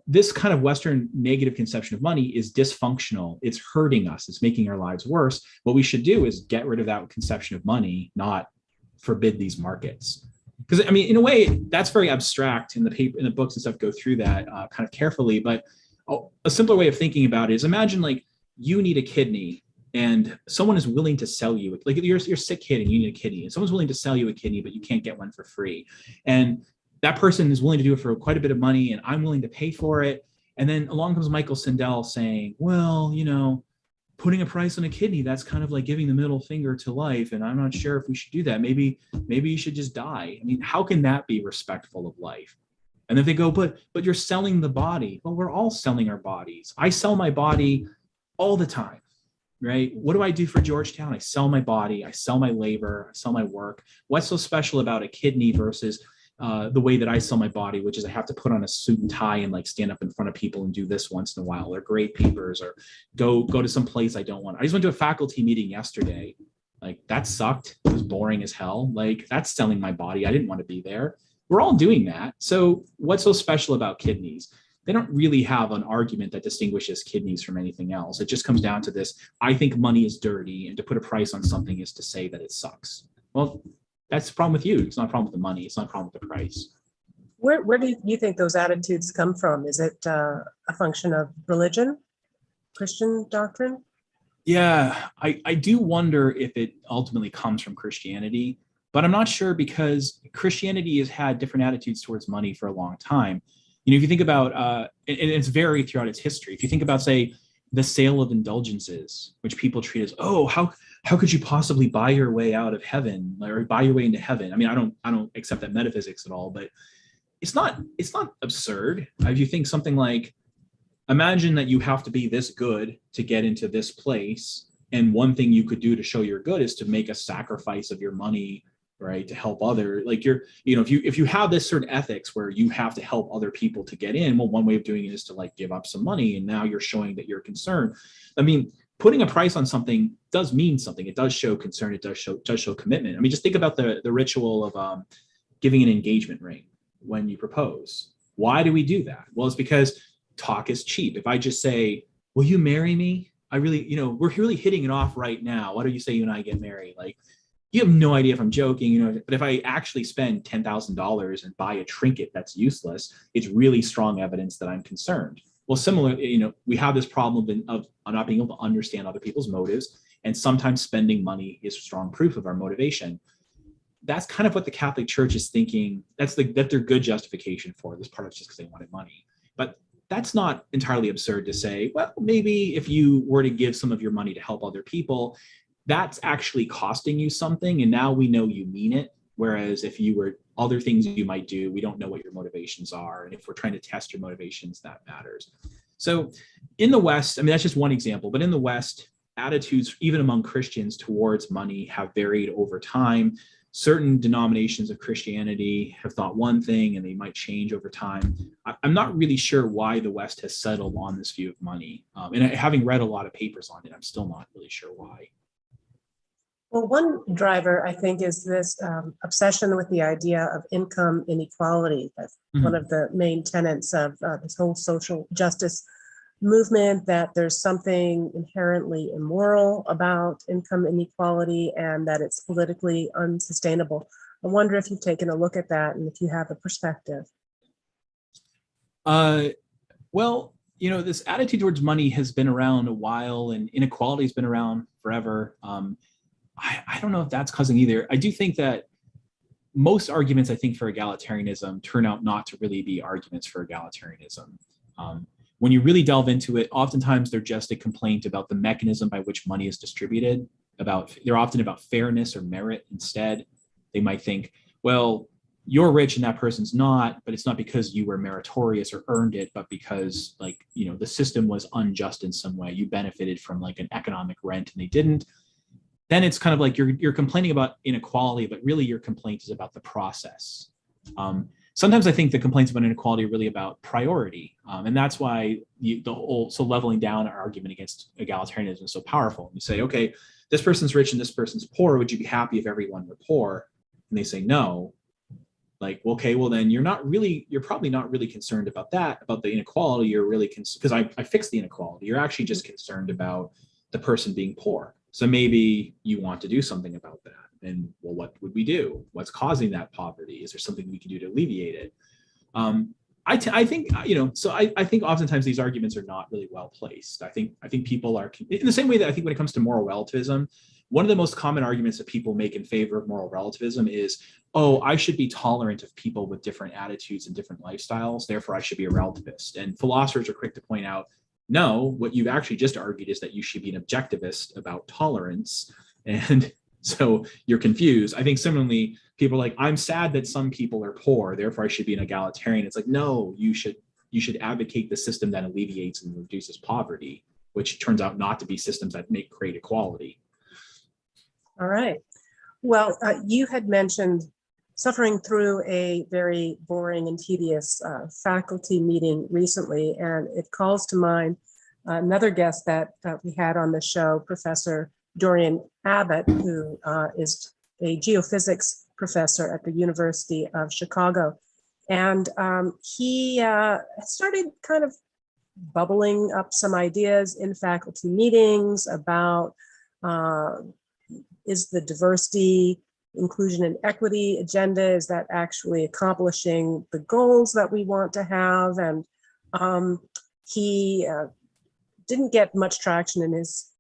This kind of Western negative conception of money is dysfunctional. It's hurting us. It's making our lives worse. What we should do is get rid of that conception of money, not forbid these markets. Because I mean, in a way, that's very abstract. In the paper, in the books and stuff, go through that kind of carefully. But a simpler way of thinking about it is imagine like you need a kidney, and someone is willing to sell you, like you're a sick kid and you need a kidney, and someone's willing to sell you a kidney, but you can't get one for free. And that person is willing to do it for quite a bit of money, and I'm willing to pay for it. And then along comes Michael Sandel saying, well, you know, putting a price on a kidney, that's kind of like giving the middle finger to life. And I'm not sure if we should do that. Maybe you should just die. I mean, how can that be respectful of life? And if they go, but you're selling the body. Well, we're all selling our bodies. I sell my body all the time, right? What do I do for Georgetown? I sell my body. I sell my labor. I sell my work. What's so special about a kidney versus the way that I sell my body, which is I have to put on a suit and tie and like stand up in front of people and do this once in a while, or grade papers, or go to some place I don't want. I just went to a faculty meeting yesterday. Like that sucked. It was boring as hell. Like that's selling my body. I didn't want to be there. We're all doing that. So what's so special about kidneys? They don't really have an argument that distinguishes kidneys from anything else. It just comes down to this. I think money is dirty, and to put a price on something is to say that it sucks. Well, that's the problem with you. It's not a problem with the money. It's not a problem with the price. Where do you think those attitudes come from? Is it a function of religion, Christian doctrine? Yeah, I do wonder if it ultimately comes from Christianity, but I'm not sure because Christianity has had different attitudes towards money for a long time. You know, if you think about, and it's varied throughout its history. If you think about, say, the sale of indulgences, which people treat as, oh, how could you possibly buy your way out of heaven or buy your way into heaven? I mean, I don't accept that metaphysics at all, but it's not absurd. If you think something like, imagine that you have to be this good to get into this place, and one thing you could do to show you're good is to make a sacrifice of your money right? To help other, like if you have this certain ethics where you have to help other people to get in, well, one way of doing it is to like give up some money, and now you're showing that you're concerned. I mean, putting a price on something does mean something. It does show concern. It does show commitment. I mean, just think about the ritual of giving an engagement ring when you propose. Why do we do that? Well, it's because talk is cheap. If I just say, "Will you marry me?" I really, we're really hitting it off right now. Why don't you say you and I get married? Like, you have no idea if I'm joking, but if I actually spend $10,000 and buy a trinket that's useless, it's really strong evidence that I'm concerned. Well, similarly, we have this problem of not being able to understand other people's motives, and sometimes spending money is strong proof of our motivation. That's kind of what the Catholic Church is thinking. That's their good justification for this part of just because they wanted money. But that's not entirely absurd to say, well, maybe if you were to give some of your money to help other people, that's actually costing you something, and now we know you mean it. Whereas if you were other things you might do, we don't know what your motivations are. And if we're trying to test your motivations, that matters. So in the West, I mean, that's just one example, but in the West, attitudes, even among Christians towards money, have varied over time. Certain denominations of Christianity have thought one thing and they might change over time. I'm not really sure why the West has settled on this view of money. And having read a lot of papers on it, I'm still not really sure why. Well, one driver, I think, is this obsession with the idea of income inequality. That's one of the main tenets of this whole social justice movement, that there's something inherently immoral about income inequality and that it's politically unsustainable. I wonder if you've taken a look at that and if you have a perspective. Well, this attitude towards money has been around a while, and inequality has been around forever. I don't know if that's causing either. I do think that most arguments, I think, for egalitarianism turn out not to really be arguments for egalitarianism. When you really delve into it, oftentimes they're just a complaint about the mechanism by which money is distributed. They're often about fairness or merit instead. They might think, well, you're rich and that person's not, but it's not because you were meritorious or earned it, but because the system was unjust in some way. You benefited from like an economic rent and they didn't. Then it's kind of like you're complaining about inequality, but really your complaint is about the process. Sometimes I think the complaints about inequality are really about priority. And that's why so leveling down our argument against egalitarianism is so powerful. You say, okay, this person's rich and this person's poor. Would you be happy if everyone were poor? And they say no. Like, okay, well then you're probably not really concerned about that, about the inequality. You're really because I fixed the inequality. You're actually just concerned about the person being poor. So maybe you want to do something about that. And well, what would we do? What's causing that poverty? Is there something we can do to alleviate it? I think oftentimes these arguments are not really well placed. I think people are, in the same way that I think when it comes to moral relativism, one of the most common arguments that people make in favor of moral relativism is, oh, I should be tolerant of people with different attitudes and different lifestyles, therefore I should be a relativist. And philosophers are quick to point out, no, what you've actually just argued is that you should be an objectivist about tolerance. And so you're confused. I think similarly, people are like, I'm sad that some people are poor, therefore I should be an egalitarian. It's like, no, you should advocate the system that alleviates and reduces poverty, which turns out not to be systems that create equality. All right. Well, you had mentioned suffering through a very boring and tedious faculty meeting recently, and it calls to mind another guest that we had on the show, Professor Dorian Abbott, who is a geophysics professor at the University of Chicago. And he started kind of bubbling up some ideas in faculty meetings about is the diversity, inclusion, and equity agenda, is that actually accomplishing the goals that we want to have? And he didn't get much traction in his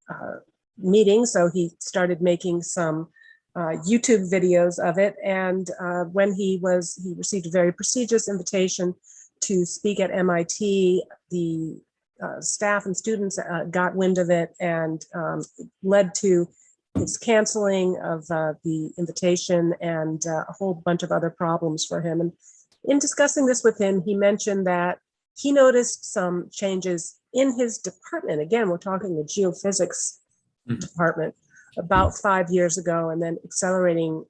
meeting, so he started making some YouTube videos of it. And when he received a very prestigious invitation to speak at MIT, the staff and students got wind of it and led to his canceling of the invitation and a whole bunch of other problems for him. And in discussing this with him, he mentioned that he noticed some changes in his department. Again, we're talking the geophysics department about 5 years ago, and then accelerating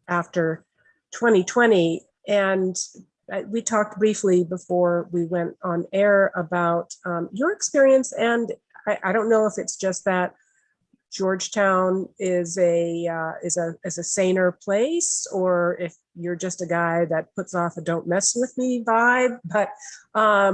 after 2020. And we talked briefly before we went on air about your experience. And I don't know if it's just that Georgetown is a saner place, or if you're just a guy that puts off a "don't mess with me" vibe. But I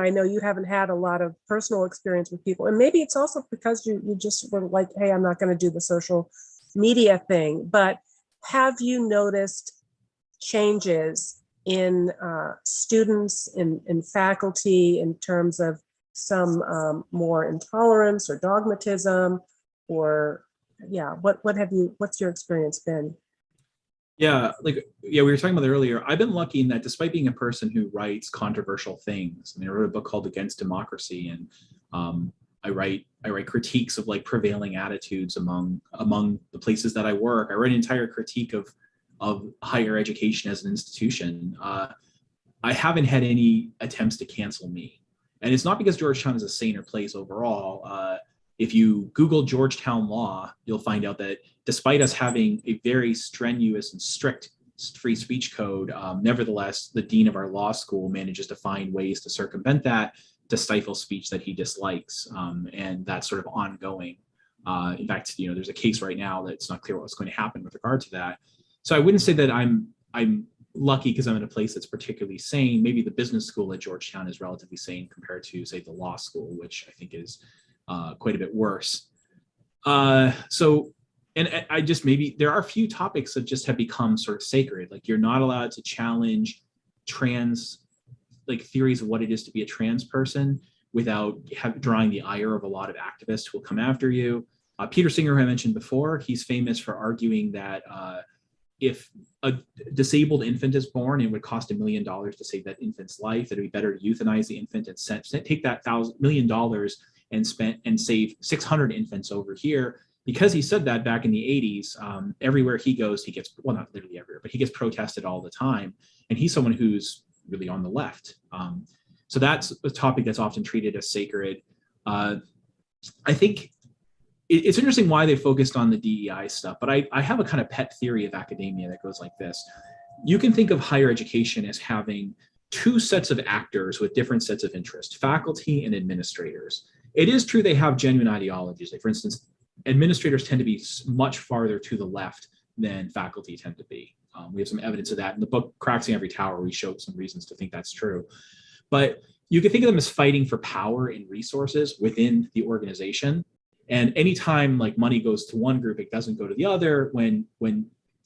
know you haven't had a lot of personal experience with people, and maybe it's also because you just were like, "Hey, I'm not going to do the social media thing." But have you noticed changes in students, in faculty, in terms of some more intolerance or dogmatism? Or what's your experience been? Yeah, we were talking about it earlier. I've been lucky in that despite being a person who writes controversial things, I mean, I wrote a book called Against Democracy, and I write critiques of like prevailing attitudes among the places that I work. I write an entire critique of higher education as an institution. I haven't had any attempts to cancel me, and it's not because Georgetown is a saner place overall. If you Google Georgetown law, you'll find out that despite us having a very strenuous and strict free speech code, nevertheless, the dean of our law school manages to find ways to circumvent that, to stifle speech that he dislikes, and that's sort of ongoing. In fact, there's a case right now that's not clear what's going to happen with regard to that. So I wouldn't say that I'm lucky because I'm in a place that's particularly sane. Maybe the business school at Georgetown is relatively sane compared to, say, the law school, which I think is quite a bit worse. And I just, maybe there are a few topics that just have become sort of sacred. Like, you're not allowed to challenge trans, like, theories of what it is to be a trans person without drawing the ire of a lot of activists who will come after you. Peter Singer, who I mentioned before, he's famous for arguing that if a disabled infant is born, it would cost $1 million to save that infant's life, that it'd be better to euthanize the infant and take that $1 million and save 600 infants over here. Because he said that back in the 80s, everywhere he goes, he gets, well, not literally everywhere, but he gets protested all the time. And he's someone who's really on the left. So that's a topic that's often treated as sacred. I think it's interesting why they focused on the DEI stuff, but I have a kind of pet theory of academia that goes like this. You can think of higher education as having two sets of actors with different sets of interest, faculty and administrators. It is true they have genuine ideologies. Like, for instance, administrators tend to be much farther to the left than faculty tend to be. We have some evidence of that in the book Cracks in Every Tower. We showed some reasons to think that's true. But you can think of them as fighting for power and resources within the organization. And anytime like money goes to one group, it doesn't go to the other. When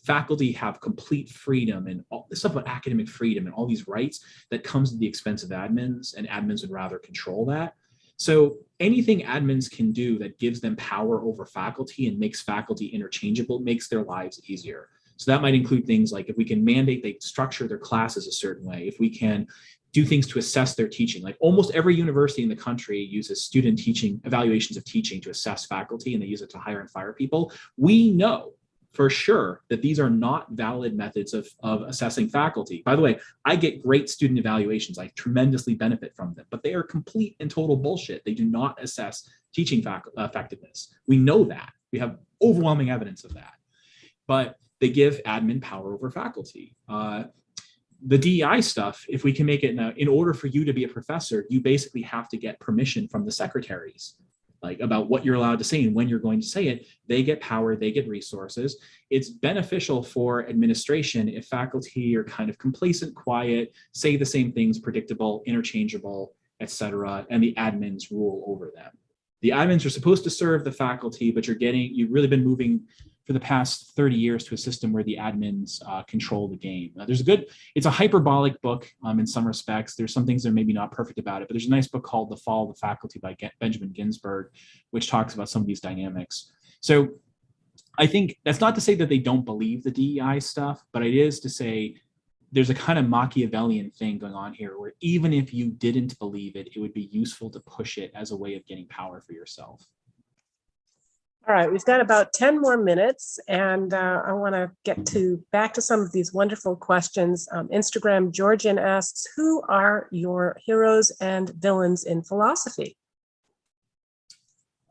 faculty have complete freedom and all this stuff about academic freedom and all these rights, that comes at the expense of admins, and admins would rather control that. So anything admins can do that gives them power over faculty and makes faculty interchangeable makes their lives easier. So that might include things like if we can mandate they structure their classes a certain way, if we can do things to assess their teaching. Like, almost every university in the country uses student teaching, evaluations of teaching to assess faculty, and they use it to hire and fire people. We know for sure that these are not valid methods of assessing faculty. By the way, I get great student evaluations. I tremendously benefit from them, but they are complete and total bullshit. They do not assess teaching effectiveness. We know that. We have overwhelming evidence of that. But they give admin power over faculty. The DEI stuff, if we can make it in order for you to be a professor, you basically have to get permission from the secretaries, like about what you're allowed to say and when you're going to say it. They get power, they get resources. It's beneficial for administration if faculty are kind of complacent, quiet, say the same things, predictable, interchangeable, etc., and the admins rule over them. The admins are supposed to serve the faculty, but you've really been moving for the past 30 years to a system where the admins control the game. It's a hyperbolic book in some respects. There's some things that are maybe not perfect about it, but there's a nice book called The Fall of the Faculty by Benjamin Ginsberg, which talks about some of these dynamics. So I think that's not to say that they don't believe the DEI stuff, but it is to say there's a kind of Machiavellian thing going on here where even if you didn't believe it, it would be useful to push it as a way of getting power for yourself. All right, we've got about 10 more minutes, and I want to get back to some of these wonderful questions. Instagram Georgian asks, who are your heroes and villains in philosophy?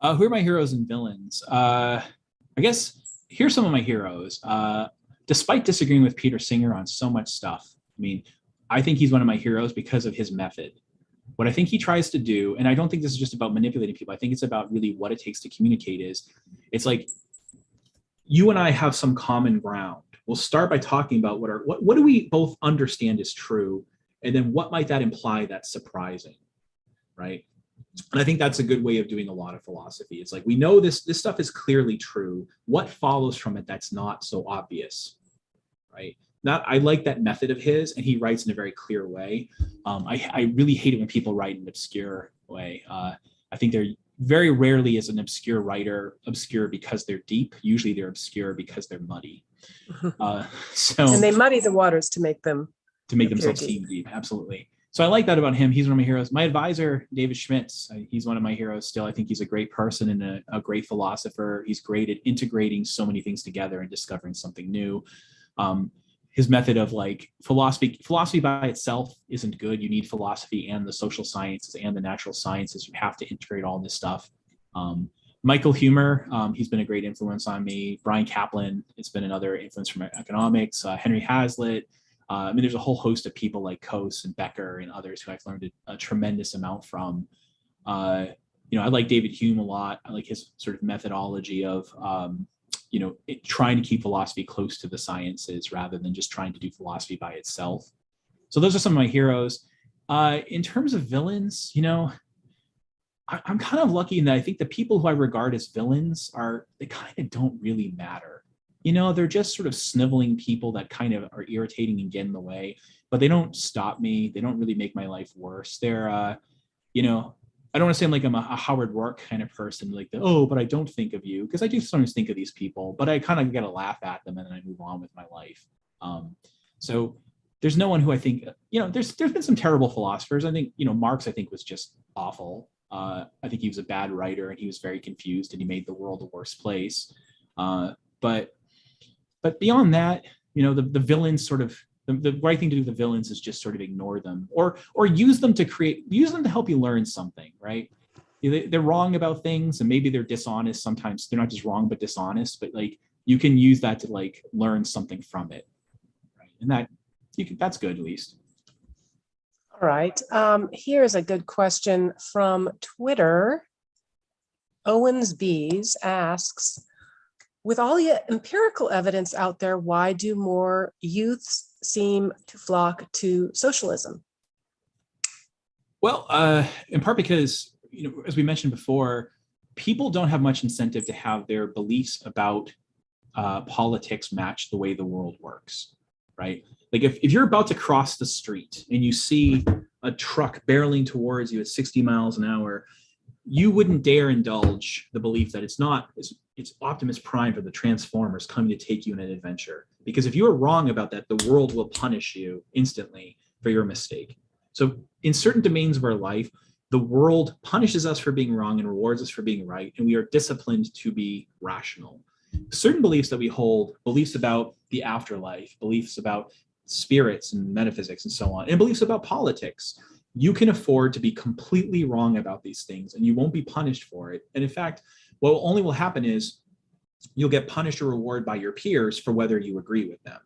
Who are my heroes and villains? I guess here's some of my heroes. despite disagreeing with Peter Singer on so much stuff, I mean, I think he's one of my heroes because of his method. What I think he tries to do, and I don't think this is just about manipulating people, I think it's about really what it takes to communicate is, it's like, you and I have some common ground. We'll start by talking about what do we both understand is true, and then what might that imply that's surprising, right? And I think that's a good way of doing a lot of philosophy. It's like, we know this stuff is clearly true. What follows from it that's not so obvious, right? I like that method of his, and he writes in a very clear way. I really hate it when people write in an obscure way. I think they're very rarely is an obscure writer obscure because they're deep. Usually they're obscure because they're muddy. And they muddy the waters to make themselves seem deep. Absolutely. So I like that about him. He's one of my heroes. My advisor, David Schmitz, he's one of my heroes still. I think he's a great person and a great philosopher. He's great at integrating so many things together and discovering something new. His method of like philosophy by itself isn't good. You need philosophy and the social sciences and the natural sciences. You have to integrate all this stuff. Michael Huemer, he's been a great influence on me. Brian Kaplan, it's been another influence from economics. Henry Hazlitt. I mean, there's a whole host of people like Coase and Becker and others who I've learned a tremendous amount from. I like David Hume a lot. I like his sort of methodology of trying to keep philosophy close to the sciences rather than just trying to do philosophy by itself. So those are some of my heroes. In terms of villains, I'm kind of lucky in that I think the people who I regard as villains they kind of don't really matter. They're just sort of sniveling people that kind of are irritating and get in the way, but they don't stop me. They don't really make my life worse. They're, I don't want to say I'm a Howard Rourke kind of person, like, but I don't think of you, because I do sometimes think of these people, but I kind of get to laugh at them and then I move on with my life. So there's no one who I think, there's been some terrible philosophers. I think, Marx, I think, was just awful. I think he was a bad writer and he was very confused and he made the world a worse place. But beyond that, the villains sort of, the right thing to do with the villains is just sort of ignore them or use them to help you learn something, right? They're wrong about things and maybe they're dishonest. Sometimes they're not just wrong, but dishonest, but like you can use that to like learn something from it. Right? And that's good at least. All right. Here's a good question from Twitter. Owens Bees asks, with all the empirical evidence out there, why do more youths seem to flock to socialism? Well, in part because, as we mentioned before, people don't have much incentive to have their beliefs about politics match the way the world works, right? Like if you're about to cross the street and you see a truck barreling towards you at 60 miles an hour, you wouldn't dare indulge the belief that it's Optimus Prime or the Transformers coming to take you on an adventure. Because if you are wrong about that, the world will punish you instantly for your mistake. So in certain domains of our life, the world punishes us for being wrong and rewards us for being right, and we are disciplined to be rational. Certain beliefs that we hold, beliefs about the afterlife, beliefs about spirits and metaphysics and so on, and beliefs about politics, you can afford to be completely wrong about these things and you won't be punished for it. And in fact, what only will happen is you'll get punished or rewarded by your peers for whether you agree with them.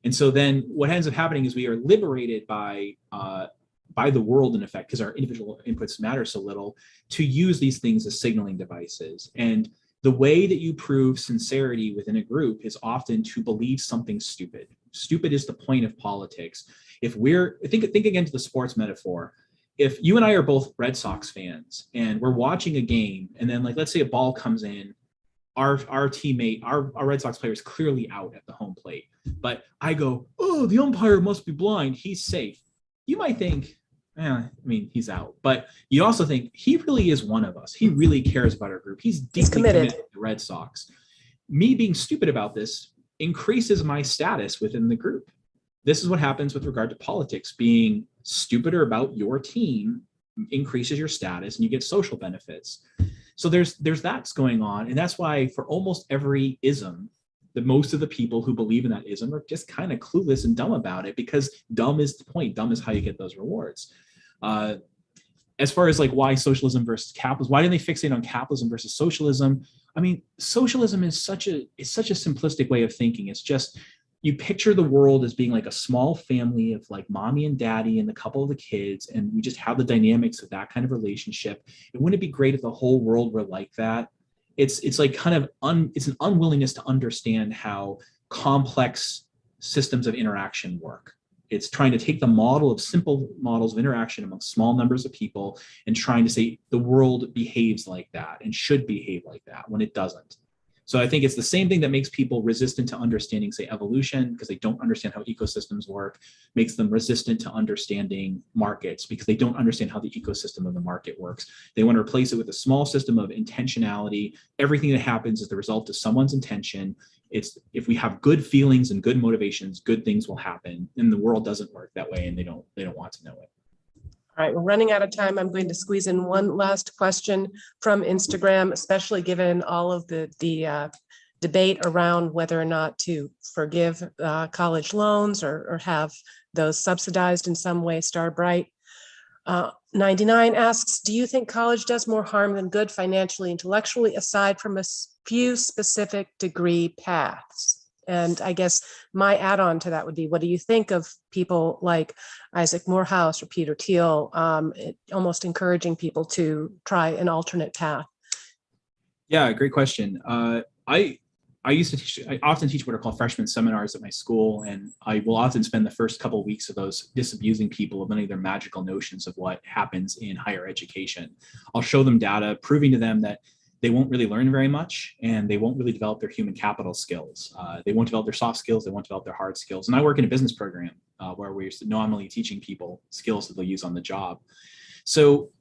And so then what ends up happening is we are liberated by the world, in effect, because our individual inputs matter so little, to use these things as signaling devices. And the way that you prove sincerity within a group is often to believe something stupid. Stupid is the point of politics. If think again to the sports metaphor. If you and I are both Red Sox fans and we're watching a game, and then let's say a ball comes in, our teammate, our Red Sox player is clearly out at the home plate, but I go, oh, the umpire must be blind, he's safe. You might think, he's out, but you also think he really is one of us. He really cares about our group. He's deeply committed to the Red Sox. Me being stupid about this increases my status within the group. This is what happens with regard to politics. Being stupider about your team increases your status and you get social benefits. So there's that's going on. And that's why for almost every ism, most of the people who believe in that ism are just kind of clueless and dumb about it, because dumb is the point. Dumb is how you get those rewards. As far as why socialism versus capitalism, why do they fixate on capitalism versus socialism? Socialism is such a simplistic way of thinking. It's just you picture the world as being like a small family of like mommy and daddy and a couple of the kids, and we just have the dynamics of that kind of relationship. And wouldn't it be great if the whole world were like that? It's like kind of it's an unwillingness to understand how complex systems of interaction work. It's trying to take the model of simple models of interaction among small numbers of people and trying to say the world behaves like that and should behave like that when it doesn't. So I think it's the same thing that makes people resistant to understanding, say, evolution, because they don't understand how ecosystems work, makes them resistant to understanding markets because they don't understand how the ecosystem of the market works. They want to replace it with a small system of intentionality. Everything that happens is the result of someone's intention. It's if we have good feelings and good motivations, good things will happen. And the world doesn't work that way, and they don't want to know it. All right, we're running out of time. I'm going to squeeze in one last question from Instagram, especially given all of the debate around whether or not to forgive college loans or have those subsidized in some way. Star Bright 99 asks, do you think college does more harm than good financially, intellectually, aside from a few specific degree paths? And I guess my add-on to that would be, what do you think of people like Isaac Morehouse or Peter Thiel, almost encouraging people to try an alternate path? Yeah, great question. I often teach what are called freshman seminars at my school, and I will often spend the first couple of weeks of those disabusing people of many of their magical notions of what happens in higher education. I'll show them data proving to them that they won't really learn very much, and they won't really develop their human capital skills. They won't develop their soft skills. They won't develop their hard skills. And I work in a business program where we're nominally teaching people skills that they'll use on the job. So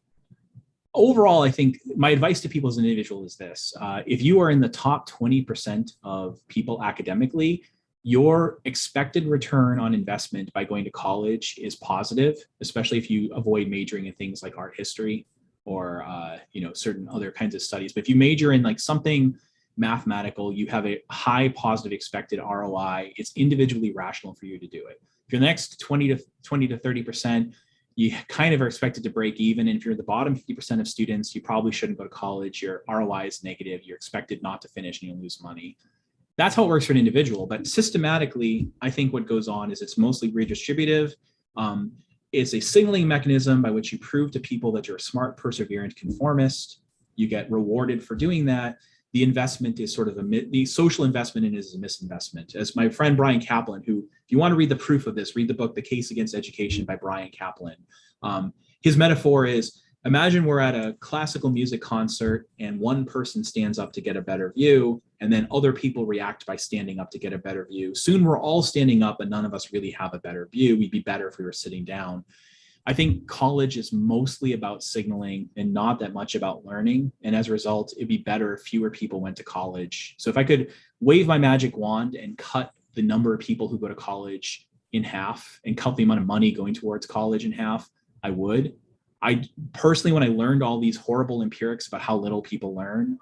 overall, I think my advice to people as an individual is this. If you are in the top 20% of people academically, your expected return on investment by going to college is positive, especially if you avoid majoring in things like art history or certain other kinds of studies. But if you major in like something mathematical, you have a high positive expected ROI. It's individually rational for you to do it. If you're the next 20 to 30%, you kind of are expected to break even. And if you're the bottom 50% of students, you probably shouldn't go to college. Your ROI is negative. You're expected not to finish and you'll lose money. That's how it works for an individual. But systematically, I think what goes on is it's mostly redistributive. It's a signaling mechanism by which you prove to people that you're a smart, perseverant conformist. You get rewarded for doing that. The investment is sort of the social investment in it is a misinvestment. As my friend Brian Kaplan, who, if you want to read the proof of this, read the book, The Case Against Education by Brian Kaplan. His metaphor is, imagine we're at a classical music concert and one person stands up to get a better view, and then other people react by standing up to get a better view. Soon we're all standing up and none of us really have a better view. We'd be better if we were sitting down. I think college is mostly about signaling and not that much about learning. And as a result, it'd be better if fewer people went to college. So if I could wave my magic wand and cut the number of people who go to college in half and cut the amount of money going towards college in half, I would. I personally, when I learned all these horrible empirics about how little people learn,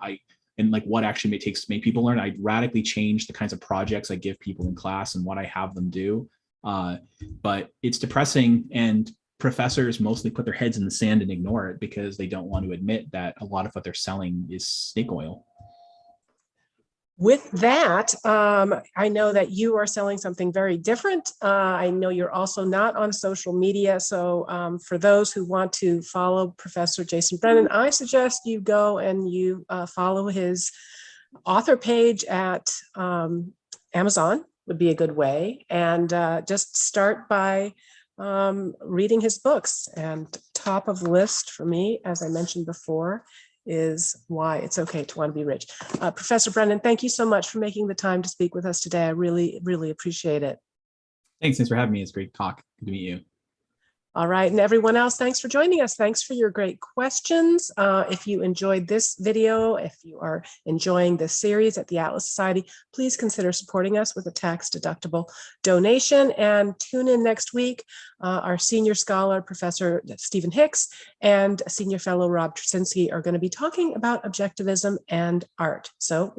and like what actually takes to make people learn, I'd radically change the kinds of projects I give people in class and what I have them do. But it's depressing, and professors mostly put their heads in the sand and ignore it because they don't want to admit that a lot of what they're selling is snake oil. With that, I know that you are selling something very different. I know you're also not on social media. So for those who want to follow Professor Jason Brennan, I suggest you go and you follow his author page at Amazon would be a good way. And just start by reading his books. And top of the list for me, as I mentioned before, is Why It's Okay to Want to Be Rich. Professor Brennan, thank you so much for making the time to speak with us today. I really, really appreciate it. Thanks for having me. It's a great talk. Good to meet you. All right, and everyone else, thanks for joining us. Thanks for your great questions. If you enjoyed this video, if you are enjoying this series at the Atlas Society, please consider supporting us with a tax-deductible donation. And tune in next week. Our senior scholar, Professor Stephen Hicks, and senior fellow Rob Trzynski are going to be talking about objectivism and art. So